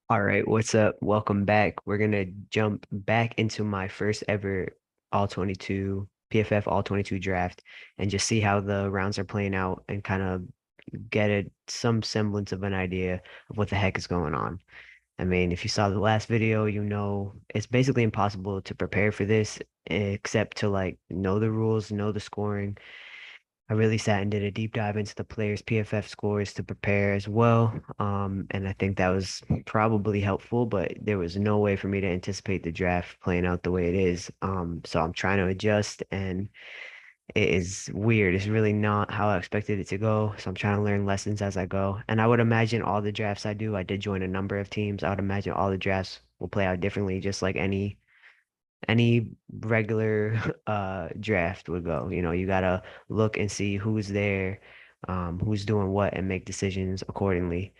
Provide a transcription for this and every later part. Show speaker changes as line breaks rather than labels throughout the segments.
All right, what's up? Welcome back. We're gonna jump back into my first ever all 22 PFF All-22 draft and just see how the rounds are playing out and kind of get some semblance of an idea of what the heck is going on. I mean, if you saw the last video, you know it's basically impossible to prepare for this except to like know the rules, know the scoring, I really sat and did a deep dive into the players' PFF scores to prepare as well. And I think that was probably helpful, but there was no way for me to anticipate the draft playing out the way it is. So I'm trying to adjust and it is weird. It's really not how I expected it to go. So I'm trying to learn lessons as I go. And I would imagine all the drafts I do, I did join a number of teams. I would imagine all the drafts will play out differently, just like any regular draft would go. You know, you gotta look and see who's there, who's doing what, and make decisions accordingly.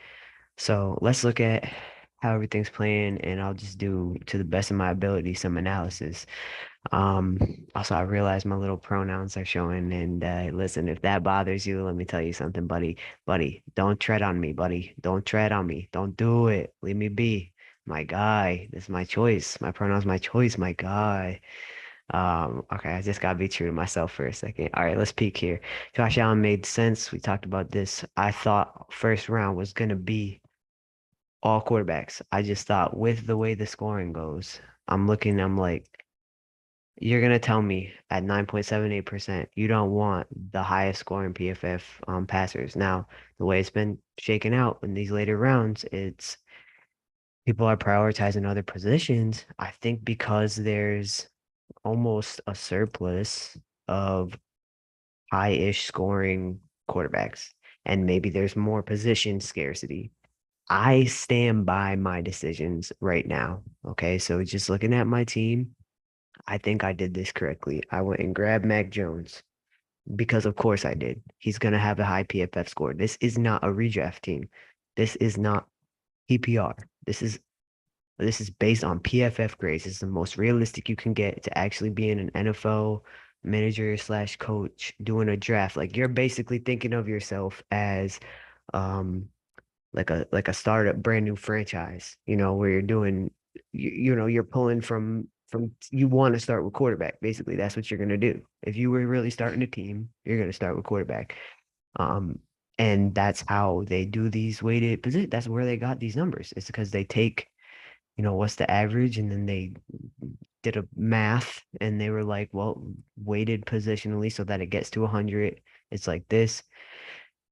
So let's look at how everything's playing, and I'll just do to the best of my ability some analysis. Um, Also, I realize my little pronouns are showing, and listen, if that bothers you, let me tell you something, buddy. Buddy, don't tread on me, buddy. Don't tread on me. Don't do it. Leave me be. My guy, this is my choice. My pronoun's my choice, my guy. Okay, I just gotta be true to myself for a second. All right, let's peek here. Josh Allen made sense. We talked about this. I thought first round was gonna be all quarterbacks. I just thought with the way the scoring goes, I'm like, you're gonna tell me at 9.78% you don't want the highest scoring PFF passers. Now, the way it's been shaken out in these later rounds, it's people are prioritizing other positions. I think because there's almost a surplus of high-ish scoring quarterbacks, and maybe there's more position scarcity. I stand by my decisions right now. Okay, so just looking at my team, I think I did this correctly. I went and grabbed Mac Jones because, of course, I did. He's gonna have a high PFF score. This is not a redraft team. This is not PPR. This is based on PFF grades. This is the most realistic you can get to actually being an NFL manager slash coach doing a draft. Like you're basically thinking of yourself as um like a startup brand new franchise, where you're doing you're pulling from you want to start with quarterback. Basically, that's what you're gonna do. If you were really starting a team, you're gonna start with quarterback. Um and that's how they do these weighted position. That's where they got these numbers. It's because they take what's the average? And then they did a math and they were like, well, weighted positionally so that it gets to 100. It's like this,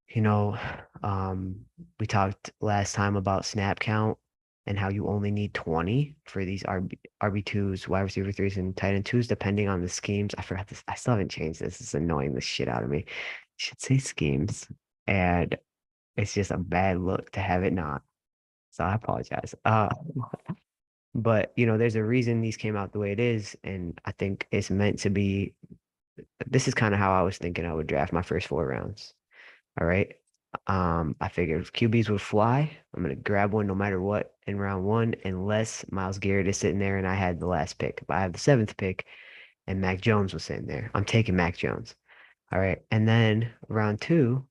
you know, um, we talked last time about snap count and how you only need 20 for these RB2s, wide receiver threes, and tight end twos, depending on the schemes. I forgot this. I still haven't changed this. It's annoying the shit out of me. It should say schemes. And it's just a bad look to have it not. So I apologize. But there's a reason these came out the way it is, and I think it's meant to be. This is kind of how I was thinking I would draft my first four rounds. All right. I figured if QBs would fly, I'm gonna grab one no matter what in round one, unless Miles Garrett is sitting there and I had the last pick. But I have the seventh pick and Mac Jones was sitting there. I'm taking Mac Jones. All right. And then round two,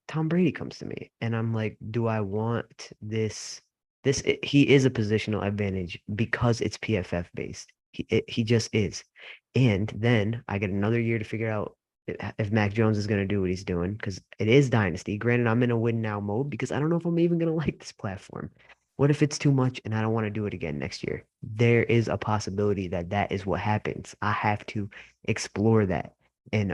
Tom Brady comes to me and I'm like, do I want this? He is a positional advantage because it's PFF based. He just is. And then I get another year to figure out if Mac Jones is going to do what he's doing because it is dynasty. Granted, I'm in a win now mode because I don't know if I'm even going to like this platform. What if it's too much and I don't want to do it again next year? There is a possibility that that is what happens. I have to explore that and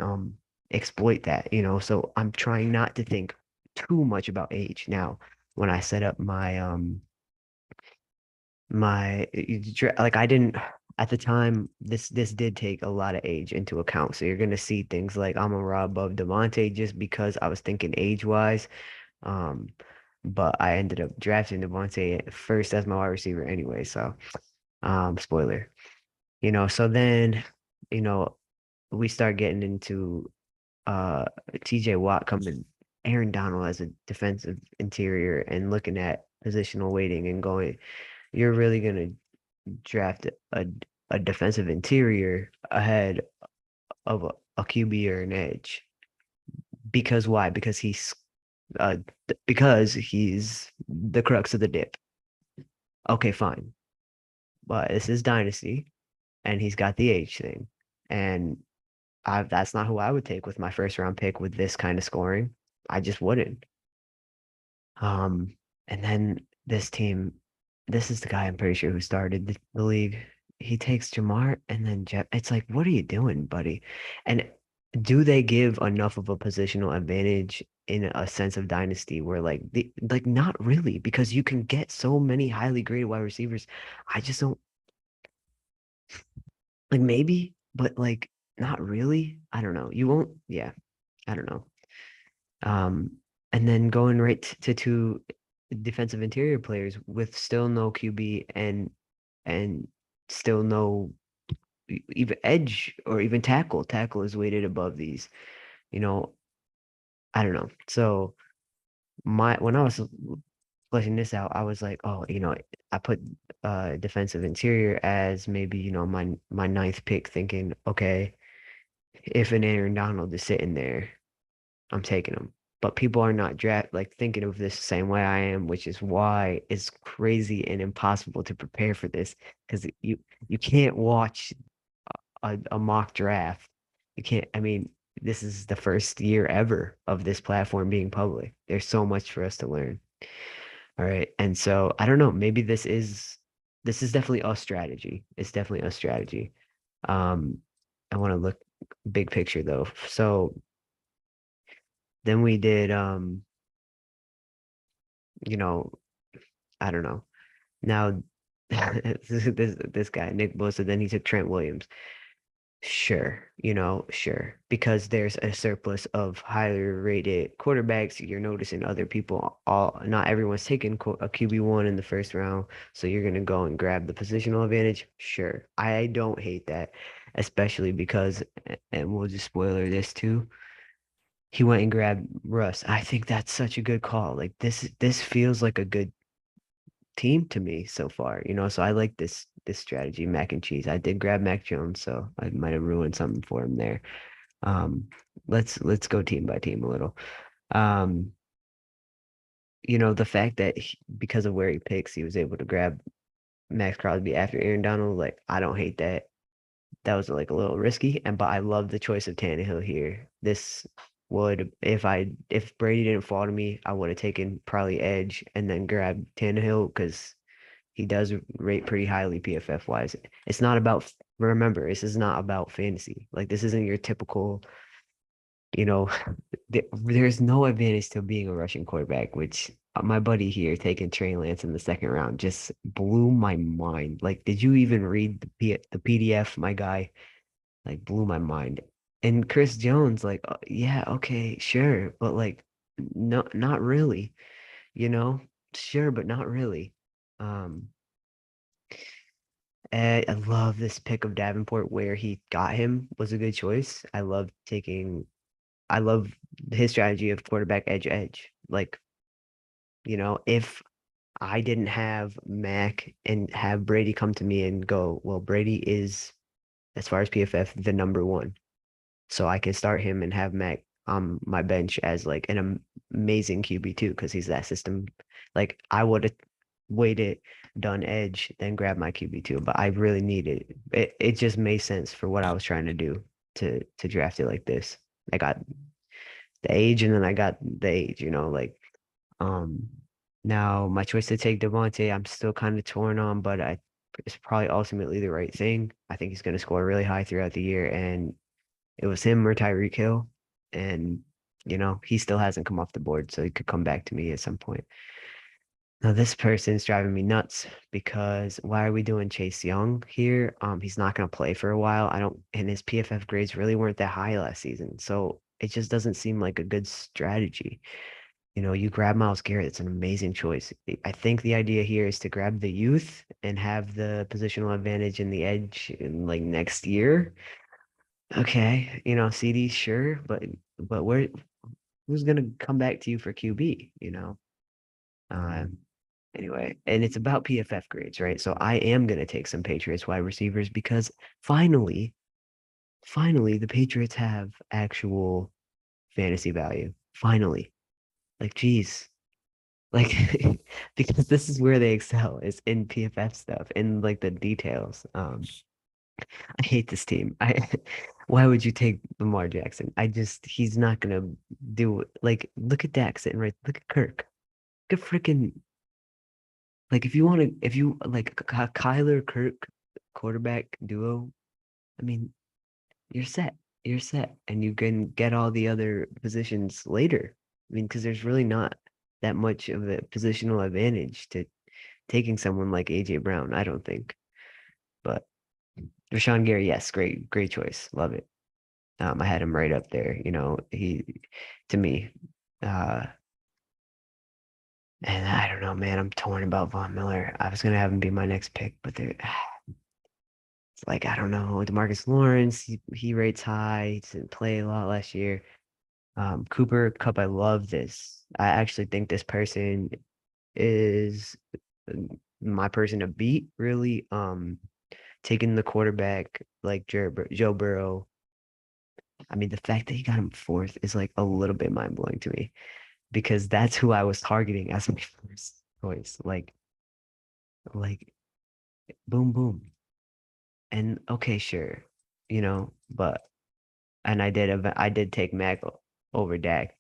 exploit that. So I'm trying not to think too much about age. Now, when I set up like I didn't at the time this did take a lot of age into account. So you're gonna see things like I'm a raw above Devontae just because I was thinking age wise. Um, but I ended up drafting Devontae first as my wide receiver anyway. So spoiler. So then, you know, we start getting into uh TJ Watt coming, Aaron Donald as a defensive interior and looking at positional weighting and going, you're really gonna draft a defensive interior ahead of a QB or an edge. Because why? Because he's the crux of the dip. Okay, fine. But this is Dynasty, and he's got the age thing. And that's not who I would take with my first round pick with this kind of scoring. I just wouldn't. Um, and then this team, this is the guy I'm pretty sure who started the league. He takes Jamar and then Jeff. It's like, what are you doing, buddy? And do they give enough of a positional advantage in a sense of dynasty where like not really because you can get so many highly graded wide receivers. I just don't like maybe, but like not really. I don't know. You won't, yeah, I don't know. Um, and then going right to two defensive interior players with still no QB and still no even edge or even tackle. Tackle is weighted above these. You know, I don't know. So my when I was fleshing this out, I was like, oh, I put defensive interior as maybe, my ninth pick, thinking, okay, if an Aaron Donald is sitting there, I'm taking him. But people are not thinking of this the same way I am, which is why it's crazy and impossible to prepare for this because you can't watch a mock draft. You can't, I mean, this is the first year ever of this platform being public. There's so much for us to learn. All right. And so I don't know, maybe this is definitely a strategy. It's definitely a strategy. Um, I want to look big picture though. So then we did you know, I don't know. Now this guy, Nick Bosa, then he took Trent Williams. Sure, sure. Because there's a surplus of highly rated quarterbacks. You're noticing other people, not everyone's taking a QB1 in the first round, so you're gonna go and grab the positional advantage. Sure. I don't hate that, especially because, and we'll just spoiler this too. He went and grabbed Russ. I think that's such a good call. Like this feels like a good team to me so far, so I like this strategy, mac and cheese. I did grab Mac Jones, so I might have ruined something for him there. Um, let's go team by team a little. Um, the fact that because of where he picks, he was able to grab Max Crosby after Aaron Donald, like I don't hate that. That was like a little risky, but I love the choice of Tannehill here. This would if Brady didn't fall to me, I would have taken probably Edge and then grabbed Tannehill because he does rate pretty highly PFF wise. It's not about, remember, this is not about fantasy. Like this isn't your typical, you know, there's no advantage to being a rushing quarterback, which my buddy here taking Trey Lance in the second round just blew my mind. Like, did you even read the PDF, my guy? Like, blew my mind. And Chris Jones, like, yeah, okay, sure, but like, no, not really, you know, sure, but not really. Um, I love this pick of Davenport where he got him was a good choice. I love his strategy of quarterback edge edge. Like, if I didn't have Mac and have Brady come to me and go, well, Brady is, as far as PFF, the number one. So I can start him and have Mac on my bench as like an amazing QB2 because he's that system. Like I would have waited, done edge, then grab my QB2, but I really needed it. It just made sense for what I was trying to do to draft it like this. I got the age and then I got the age, like um now my choice to take Devontae, I'm still kind of torn on, but it's probably ultimately the right thing. I think he's going to score really high throughout the year, and it was him or Tyreek Hill, and he still hasn't come off the board, so he could come back to me at some point. Now this person's driving me nuts because why are we doing Chase Young here? He's not going to play for a while. I don't, and his PFF grades really weren't that high last season, so it just doesn't seem like a good strategy. You grab Myles Garrett, it's an amazing choice. I think the idea here is to grab the youth and have the positional advantage in the edge in like next year. Okay, CD, sure, but who's gonna come back to you for QB? Um, anyway, and it's about PFF grades, right? So I am gonna take some Patriots wide receivers because finally, finally, the Patriots have actual fantasy value. Finally, like, geez, Like because this is where they excel is in PFF stuff, in like the details. I hate this team. I why would you take Lamar Jackson? He's not gonna do it. Like look at Dak sitting right. Look at Kirk. Look at freaking like if you like a Kyler Kirk quarterback duo, I mean, you're set. You're set. And you can get all the other positions later. I mean, because there's really not that much of a positional advantage to taking someone like AJ Brown, I don't think. But Rashawn Gary, yes, great choice. Love it. I had him right up there. To me, uh, and I don't know, man. I'm torn about Von Miller. I was gonna have him be my next pick, but it's like I don't know. DeMarcus Lawrence, he rates high. He didn't play a lot last year. Cooper Cup, I love this. I actually think this person is my person to beat. Really, taking the quarterback like Joe Burrow. I mean, the fact that he got him fourth is like a little bit mind blowing to me because that's who I was targeting as my first choice. Like boom, boom. And okay, sure, but and I did take Mac over Dak.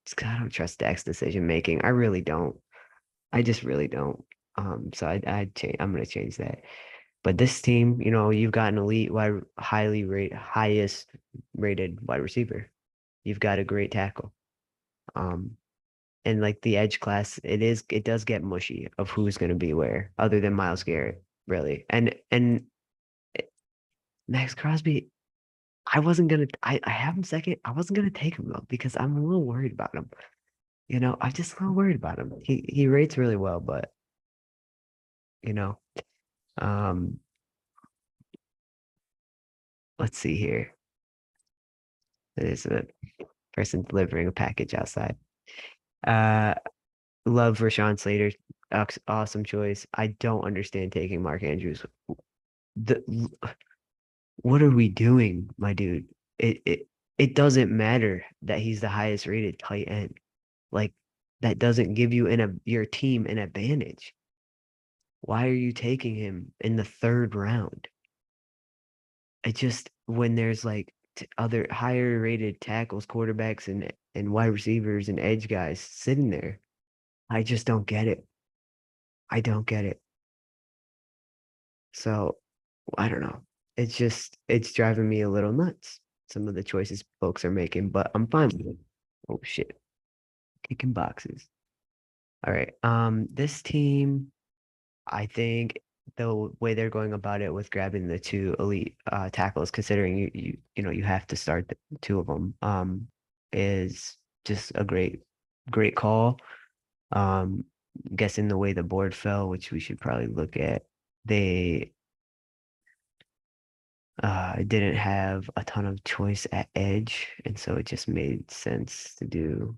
Just 'cause I don't trust Dak's decision making. I really don't. I just really don't. So I'm gonna change that. But this team, you've got an elite highest rated wide receiver. You've got a great tackle. Um, and like the edge class, it does get mushy of who's going to be where, other than Miles Garrett, really. And Max Crosby, I have him second. I wasn't gonna take him though because I'm a little worried about him. I'm just a little worried about him. He rates really well, but you know, um, let's see here. There's a person delivering a package outside. Uh, love Rashawn Slater. Awesome choice. I don't understand taking Mark Andrews. The what are we doing, my dude? It doesn't matter that he's the highest rated tight end. Like that doesn't give you your team an advantage. Why are you taking him in the third round? It just when there's like other higher rated tackles, quarterbacks, and wide receivers and edge guys sitting there, I just don't get it. I don't get it. So I don't know. It's driving me a little nuts. Some of the choices folks are making, but I'm fine with it. Oh shit. Kicking boxes. All right. This team, I think the way they're going about it with grabbing the two elite tackles, considering you have to start the two of them, is just a great call. Um, guessing the way the board fell, which we should probably look at, they didn't have a ton of choice at edge, and so it just made sense to do.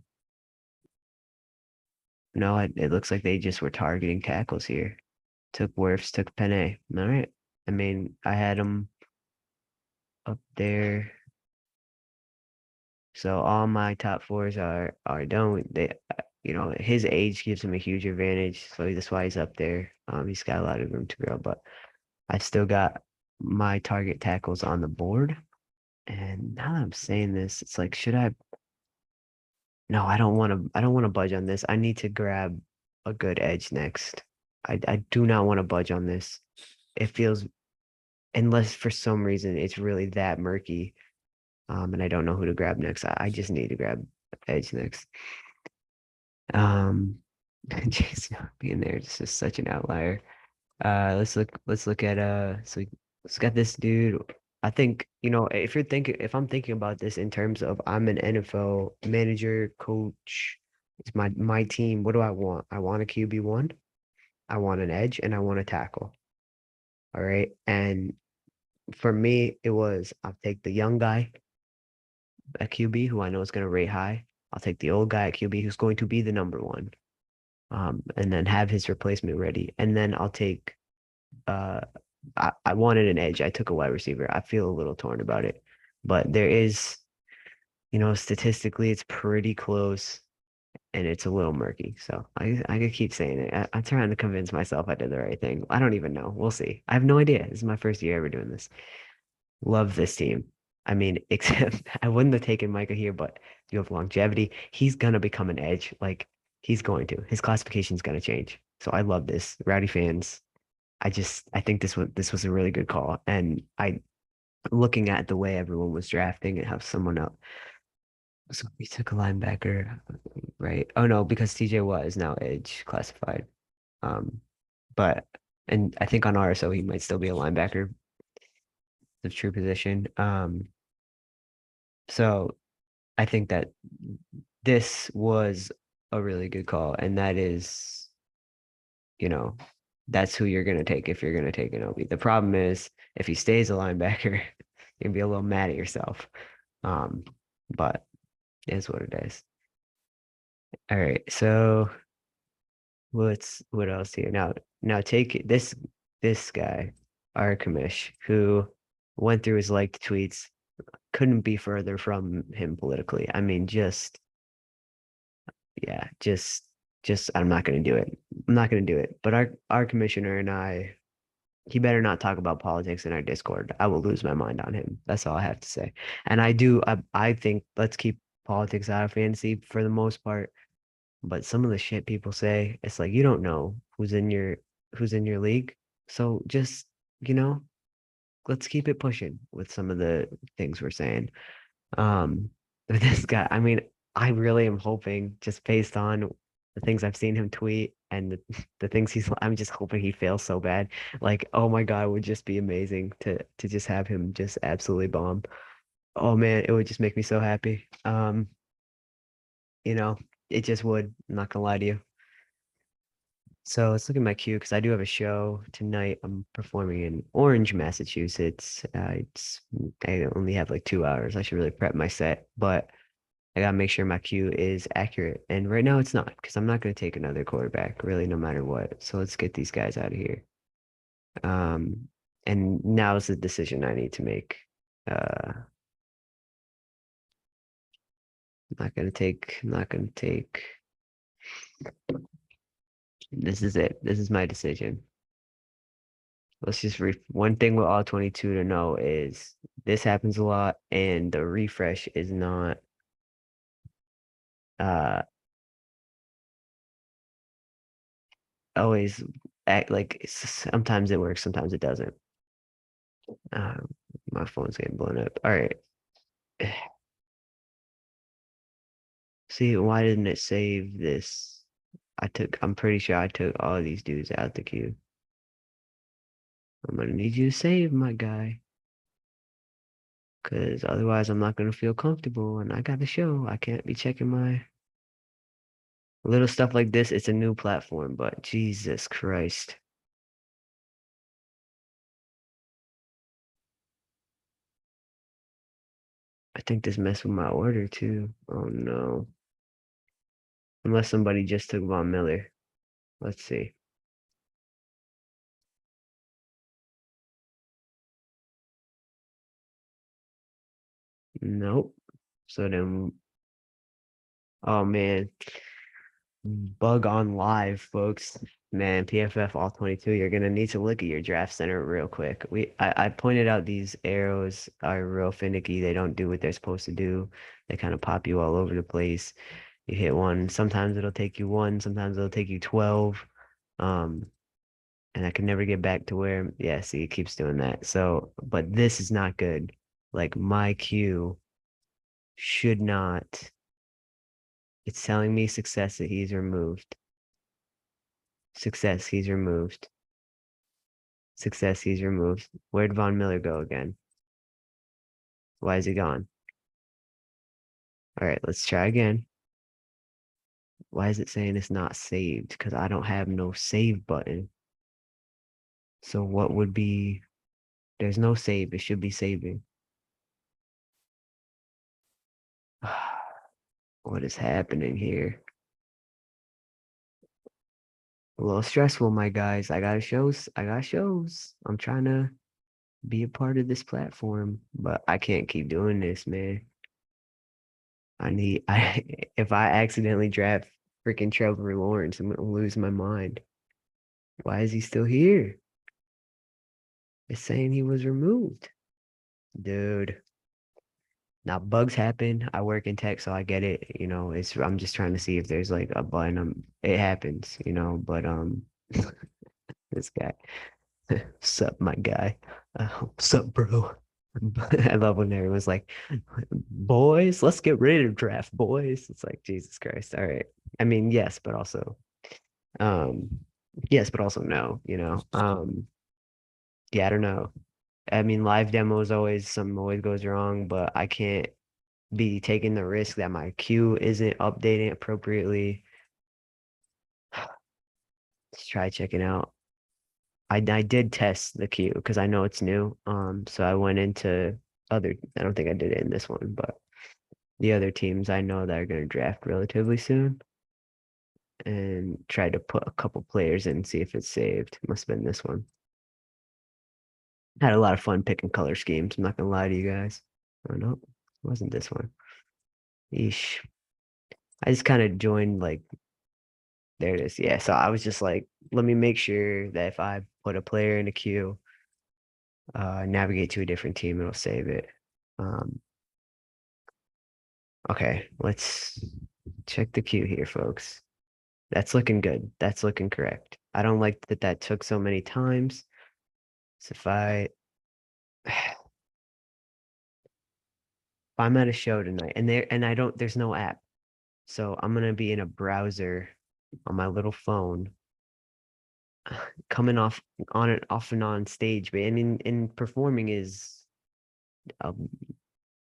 No, it looks like they just were targeting tackles here. Took Wirfs, took Penne. All right. I mean, I had him up there. So all my top fours are done. His age gives him a huge advantage, so that's why he's up there. He's got a lot of room to grow, but I still got my target tackles on the board. And now that I'm saying this, it's like, should I? No, I don't want to. I don't want to budge on this. I need to grab a good edge next. I do not want to budge on this. It feels, unless for some reason it's really that murky, and I don't know who to grab next. I just need to grab edge next. Um, Jason being there just is such an outlier. Let's look at let's get this dude. I think, if I'm thinking about this in terms of I'm an NFL manager, coach, it's my team. What do I want? I want a QB1, I want an edge, and I want a tackle. All right. And for me, it was I'll take the young guy at QB who I know is going to rate high. I'll take the old guy at QB who's going to be the number one. And then have his replacement ready. And then I'll take uh I wanted an edge. I took a wide receiver. I feel a little torn about it. But there is, statistically it's pretty close. and it's a little murky. So I could keep saying it. I'm trying to convince myself I did the right thing. I don't even know. We'll see. I have no idea. This is my first year ever doing this. Love this team. I mean, except I wouldn't have taken Micah here, but you have longevity. He's gonna become an edge. Like he's going to. His classification's gonna change. So I love this. Rowdy fans. I think this was a really good call. And I looking at the way everyone was drafting and have someone up. So we took a linebacker, right? Oh no, because TJ Watt is now edge classified. Um, but and I think on RSO he might still be a linebacker, the true position. So I think that this was a really good call, and that is, you know, that's who you're gonna take if you're gonna take an OB. The problem is if he stays a linebacker, you're gonna be a little mad at yourself. Um, but it is what it is. All right, so what else here? Now take this guy, our commish, who went through his liked tweets, couldn't be further from him politically. I mean, yeah, just I'm not gonna do it. I'm not gonna do it. But our commissioner and I, he better not talk about politics in our Discord. I will lose my mind on him. That's all I have to say. And I think let's keep politics out of fantasy for the most part. But some of the shit people say, it's like you don't know who's in your league. So just, you know, let's keep it pushing with some of the things we're saying. Um, but this guy, I mean, I really am hoping, just based on the things I've seen him tweet and the things I'm just hoping he fails so bad. Like, oh my God, it would just be amazing to just have him just absolutely bomb. Oh man, it would just make me so happy. You know, it just would. I'm not gonna lie to you. So let's look at my queue because I do have a show tonight. I'm performing in Orange, Massachusetts. I only have like 2 hours. I should really prep my set, but I gotta make sure my queue is accurate. And right now it's not because I'm not gonna take another quarterback really, no matter what. So let's get these guys out of here. Um, and now's the decision I need to make. I'm not gonna take. This is it. This is my decision. Let's just one thing with all 22 to know is this happens a lot and the refresh is not uh always act like sometimes it works, sometimes it doesn't. Um, my phone's getting blown up. All right. See, why didn't it save this? I'm pretty sure I took all of these dudes out the queue. I'm gonna need you to save my guy. Cause otherwise I'm not gonna feel comfortable and I got a show. I can't be checking my little stuff like this. It's a new platform, but Jesus Christ. I think this messed with my order too. Oh no. Unless somebody just took Von Miller. Let's see. Nope. So then, oh man. Bug on live, folks. Man, PFF All-22, you're gonna need to look at your draft center real quick. I pointed out these arrows are real finicky. They don't do what they're supposed to do. They kind of pop you all over the place. You hit one, sometimes it'll take you one, sometimes it'll take you 12. Um, and I can never get back to where, yeah, see, it keeps doing that. So, but this is not good. Like my queue should not, it's telling me success that he's removed. Success, he's removed. Success, he's removed. Where'd Von Miller go again? Why is he gone? All right, let's try again. Why is it saying it's not saved? Because I don't have no save button. So what would be, there's no save. It should be saving. What is happening here? A little stressful, my guys. I got shows. I got shows. I'm trying to be a part of this platform, but I can't keep doing this, man. I if I accidentally draft freaking Trevor Lawrence. I'm gonna lose my mind. Why is he still here? It's saying he was removed. Dude. Now bugs happen. I work in tech, so I get it. It's I'm just trying to see if there's like a button. It happens, but this guy. Sup, my guy. Sup, bro. I love when everyone's like, boys, let's get ready to draft, boys. It's like, Jesus Christ. All right. I mean, um, yes, but also no, yeah, I don't know. I mean, live demos always, something always goes wrong, but I can't be taking the risk that my queue isn't updating appropriately. Let's try checking out. I did test the queue because I know it's new. So I went into I don't think I did it in this one, but the other teams I know that are going to draft relatively soon and tried to put a couple players in and see if it's saved. Must have been this one. Had a lot of fun picking color schemes. I'm not gonna lie to you guys. Oh no, it wasn't this one. Yeesh. I just kind of joined like there it is. Yeah. So I was just like, let me make sure that if I put a player in a queue, navigate to a different team, it'll save it. Um, okay, let's check the queue here, folks. That's looking good. That's looking correct. I don't like that that took so many times. So if I'm at a show tonight and I don't there's no app. So I'm gonna be in a browser on my little phone coming off and on stage. But I mean in performing is um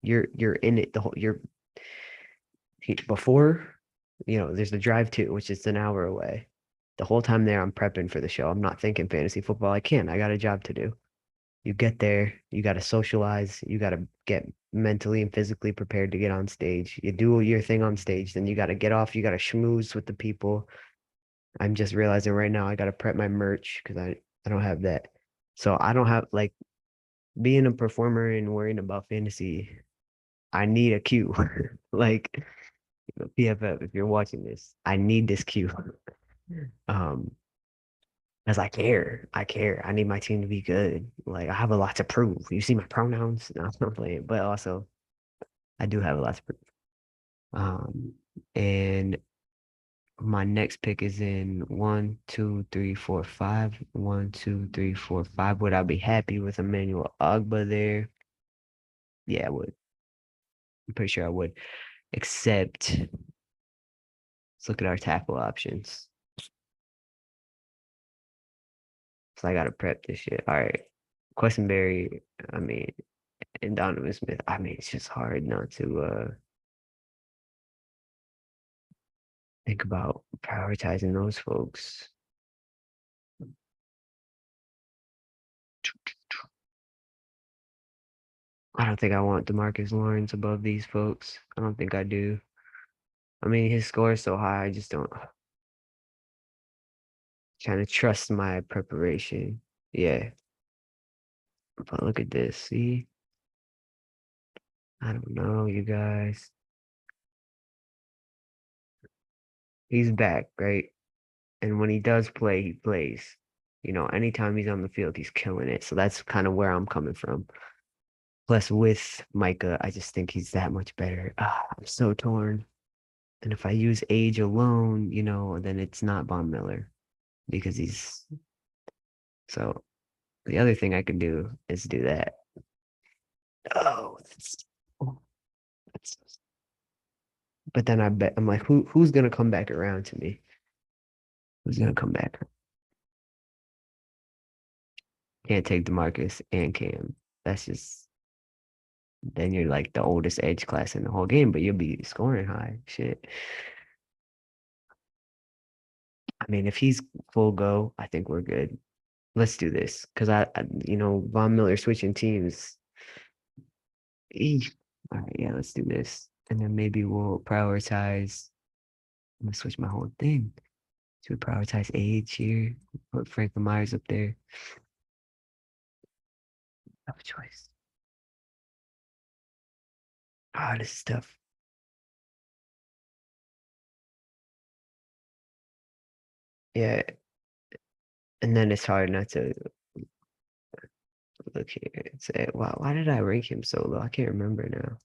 you're in it the whole you're before there's the drive to which is an hour away. The whole time there I'm prepping for the show. I'm not thinking fantasy football. I can't. I got a job to do. You get there, you got to socialize, you got to get mentally and physically prepared to get on stage. You do your thing on stage, then you got to get off, you got to schmooze with the people. I'm just realizing right now I got to prep my merch because I don't have that. So I don't have like being a performer and worrying about fantasy. I need a cue. Like PFF, if you're watching this, I need this cue. Um, Because I care. I care. I need my team to be good. Like I have a lot to prove. You see my pronouns? No, I'm not playing. But also I do have a lot to prove. Um, and my next pick is in 1, 2, 3, 4, 5. 1, 2, 3, 4, 5. Would I be happy with Emmanuel Ogba there? Yeah, I would. I'm pretty sure I would. Except let's look at our tackle options. So I gotta prep this shit. All right. Questenberry, I mean, and Donovan Smith. I mean, it's just hard not to think about prioritizing those folks. I don't think I want DeMarcus Lawrence above these folks. I don't think I do. I mean, his score is so high, I just don't trying to trust my preparation. Yeah. But look at this. See? I don't know, you guys. He's back, right? And when he does play, he plays. Anytime he's on the field, he's killing it. So that's kind of where I'm coming from. Plus, with Micah, I just think he's that much better. I'm so torn. And if I use age alone, then it's not Von Miller because he's so the other thing I could do is do that. Oh, oh, that's but then I bet I'm like, who's gonna come back around to me? Who's gonna come back? Can't take DeMarcus and Cam. That's just then you're like the oldest edge class in the whole game, but you'll be scoring high. Shit. I mean, if he's full go, I think we're good. Let's do this because Von Miller switching teams. Eesh. All right, yeah, let's do this. And then maybe we'll prioritize. I'm gonna switch my whole thing. Should we prioritize age here? Put Franklin Myers up there. Tough choice. Ah, this is tough. Yeah, and then it's hard not to look here and say, wow, why did I rank him so low? I can't remember now.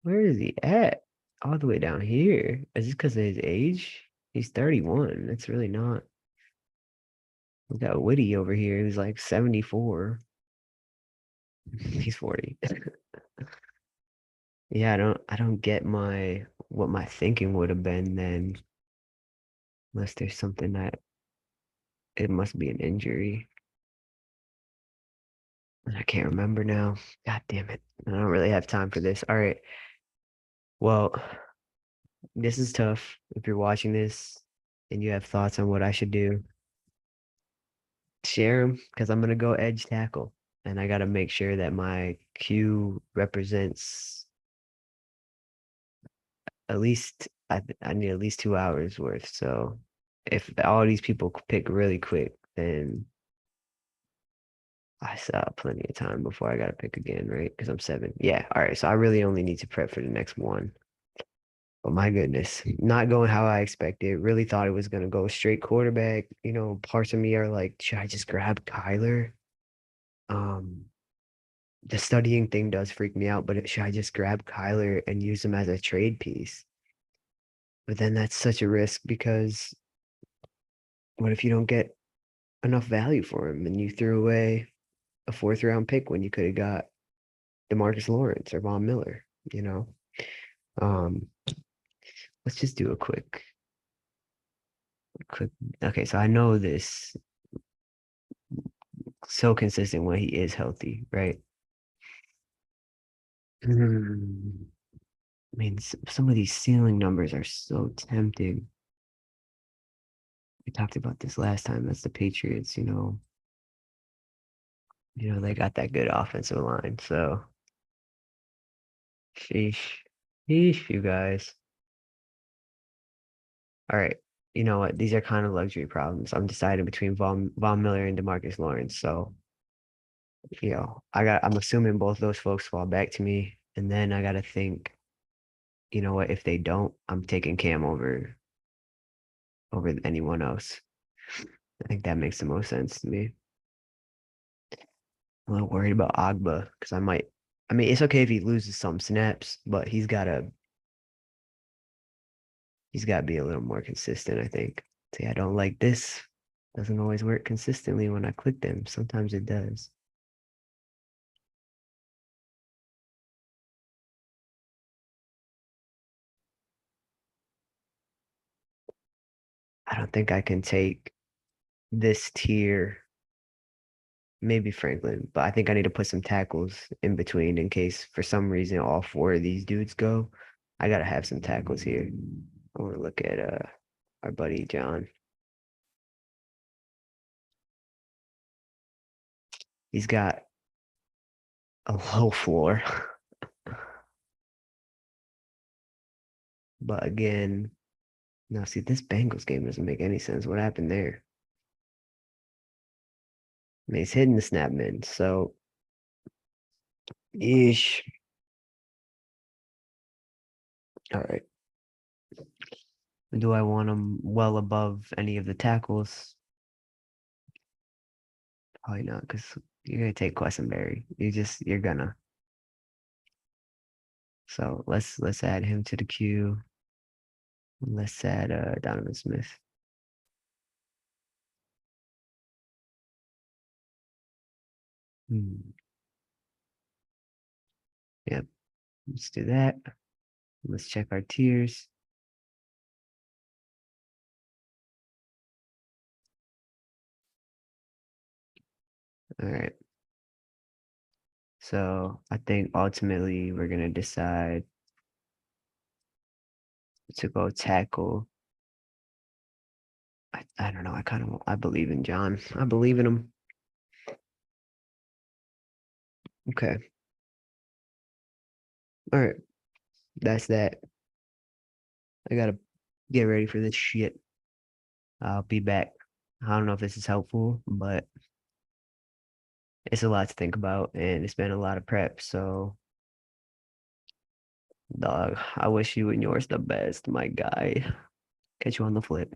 Where is he at? All the way down here. Is this because of his age? He's 31. That's really not. We got Woody over here. He was like 74. He's 40. Yeah, I don't get what my thinking would have been then, unless there's something that it must be an injury. And I can't remember now. God damn it. I don't really have time for this. All right. Well, this is tough. If you're watching this and you have thoughts on what I should do, share them because I'm gonna go edge tackle. And I gotta make sure that my queue represents at least I need at least 2 hours worth. So if all these people pick really quick, then I still have plenty of time before I gotta pick again, right? Because I'm 7. Yeah, all right. So I really only need to prep for the next one. But my goodness, not going how I expected. Really thought it was gonna go straight quarterback. Parts of me are like, should I just grab Kyler? Um, the studying thing does freak me out, but should I just grab Kyler and use him as a trade piece? But then that's such a risk because what if you don't get enough value for him and you threw away a fourth round pick when you could have got DeMarcus Lawrence or Von Miller, you know? Um, let's just do a quick. Okay, so I know this so consistent when he is healthy, right? I mean, some of these ceiling numbers are so tempting. We talked about this last time. That's the Patriots, they got that good offensive line. So, sheesh, sheesh, you guys. All right. You know what? These are kind of luxury problems. I'm deciding between Von Miller and DeMarcus Lawrence. So, I'm assuming both those folks fall back to me. And then I got to think, you know what? If they don't, I'm taking Cam over anyone else. I think that makes the most sense to me. I'm a little worried about Agba because I mean, it's okay if he loses some snaps, but he's got to be a little more consistent, I think. See, I don't like this. Doesn't always work consistently when I click them. Sometimes it does. I don't think I can take this tier, maybe Franklin, but I think I need to put some tackles in between in case for some reason all four of these dudes go. I gotta have some tackles here. I want to look at our buddy John. He's got a low floor, but again, now see this Bengals game doesn't make any sense. What happened there? I mean, he's hitting the snap man, so ish. All right. Do I want him well above any of the tackles? Probably not, because you're gonna take Quessenberry. You're gonna. So let's add him to the queue. Let's add Donovan Smith. Hmm. Yep, let's do that. Let's check our tiers. All right. So I think ultimately we're gonna decide to go tackle. I don't know. I believe in John. I believe in him. Okay. All right. That's that. I gotta get ready for this shit. I'll be back. I don't know if this is helpful, but it's a lot to think about and it's been a lot of prep. So Dog, I wish you and yours the best, my guy. Catch you on the flip.